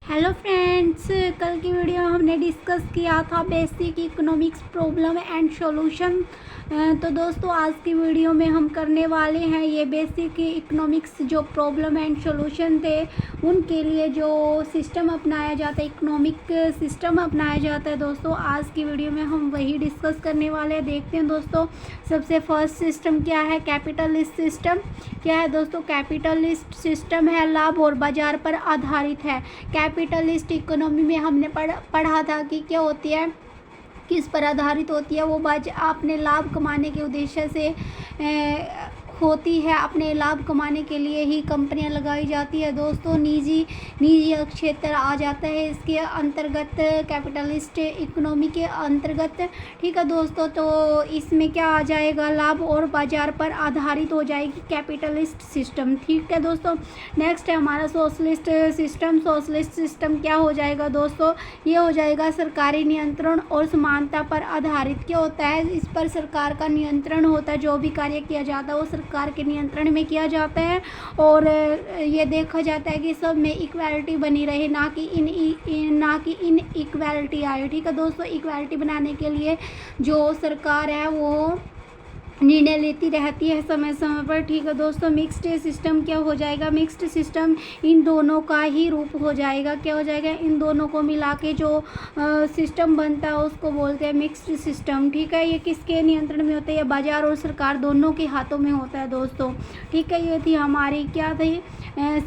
Hello friends, कल की video में हमने डिस्कस किया था basic economics problem and solution. तो दोस्तों आज की वीडियो में हम करने वाले हैं ये बेसिक इकोनॉमिक्स जो प्रॉब्लम एंड सॉल्यूशन थे उनके लिए जो सिस्टम अपनाया जाता है, इकोनॉमिक सिस्टम अपनाया जाता है। दोस्तों आज की वीडियो में हम वही डिस्कस करने वाले हैं। देखते हैं दोस्तों, सबसे फर्स्ट सिस्टम क्या है? Capitalist system. क्या है दोस्तों? कैपिटलिस्ट सिस्टम है, लाभ और बाजार पर आधारित है। कैपिटलिस्ट इकोनॉमी में हमने पढ़ा था कि क्या होती है, किस पर आधारित होती है वो अपने लाभ कमाने के उद्देश्य से होती है। अपने लाभ कमाने के लिए ही कंपनियां लगाई जाती है। दोस्तों निजी क्षेत्र आ जाता है इसके अंतर्गत, कैपिटलिस्ट इकोनॉमी के अंतर्गत। ठीक है दोस्तों, तो इसमें क्या आ जाएगा? लाभ और बाजार पर आधारित हो जाएगी कैपिटलिस्ट सिस्टम। ठीक है दोस्तों, नेक्स्ट है हमारा सोशलिस्ट सिस्टम। सोशलिस्ट सिस्टम क्या हो जाएगा दोस्तों? ये हो जाएगा सरकारी नियंत्रण और समानता पर आधारित। क्या होता है? इस पर सरकार का नियंत्रण होता है, जो भी कार्य किया जाता है वो सरकार के नियंत्रण में किया जाता है और ये देखा जाता है कि सब में इक्वालिटी बनी रहे, ना कि इन इक्वालिटी आए। ठीक है दोस्तों, इक्वालिटी बनाने के लिए जो सरकार है वो निर्णय लेती रहती है समय समय पर। ठीक है दोस्तों, मिक्स्ड सिस्टम क्या हो जाएगा? मिक्स्ड सिस्टम इन दोनों का ही रूप हो जाएगा। क्या हो जाएगा? इन दोनों को मिला के जो सिस्टम बनता है उसको बोलते हैं मिक्स्ड सिस्टम। ठीक है, ये किसके नियंत्रण में होता है? ये बाजार और सरकार दोनों के हाथों में होता है दोस्तों। ठीक है, ये थी हमारी क्या थी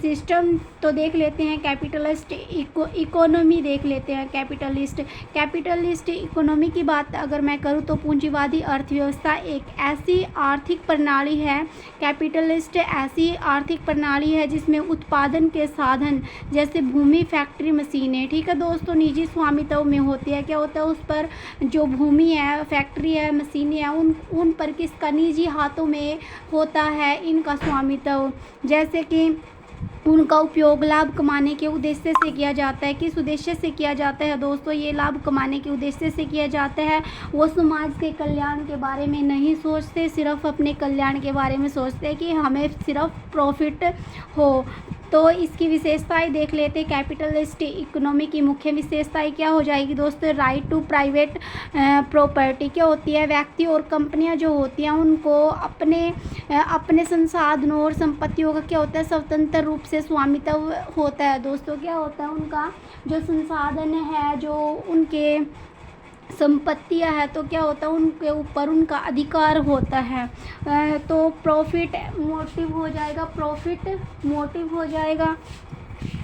सिस्टम। तो देख लेते हैं कैपिटलिस्ट इकोनॉमी, देख लेते हैं कैपिटलिस्ट इकोनॉमी की बात अगर मैं करूँ तो पूंजीवादी अर्थव्यवस्था एक ऐसी आर्थिक प्रणाली है, कैपिटलिस्ट ऐसी आर्थिक प्रणाली है जिसमें उत्पादन के साधन जैसे भूमि, फैक्ट्री, मशीनें, ठीक है दोस्तों, निजी स्वामित्व में होती है। क्या होता है? उस पर जो भूमि है, फैक्ट्री है, मशीनें हैं, उन पर किसका? निजी हाथों में होता है इनका स्वामित्व। जैसे कि उनका उपयोग लाभ कमाने के उद्देश्य से किया जाता है। किस उद्देश्य से किया जाता है दोस्तों? ये लाभ कमाने के उद्देश्य से किया जाता है। वो समाज के कल्याण के बारे में नहीं सोचते, सिर्फ अपने कल्याण के बारे में सोचते हैं कि हमें सिर्फ प्रॉफिट हो। तो इसकी विशेषताएं देख लेते हैं। कैपिटलिस्ट इकोनॉमी की मुख्य विशेषताएं क्या हो जाएगी दोस्तों? Right to private property. क्या होती है? व्यक्ति और कंपनियां जो होती हैं उनको अपने संसाधनों और संपत्तियों का क्या होता है? स्वतंत्र रूप से स्वामित्व होता है दोस्तों। क्या होता है? उनका जो संसाधन है, जो उनके संपत्तियां है, तो क्या होता है? उनके ऊपर उनका अधिकार होता है। तो प्रॉफिट मोटिव हो जाएगा, प्रॉफिट मोटिव हो जाएगा।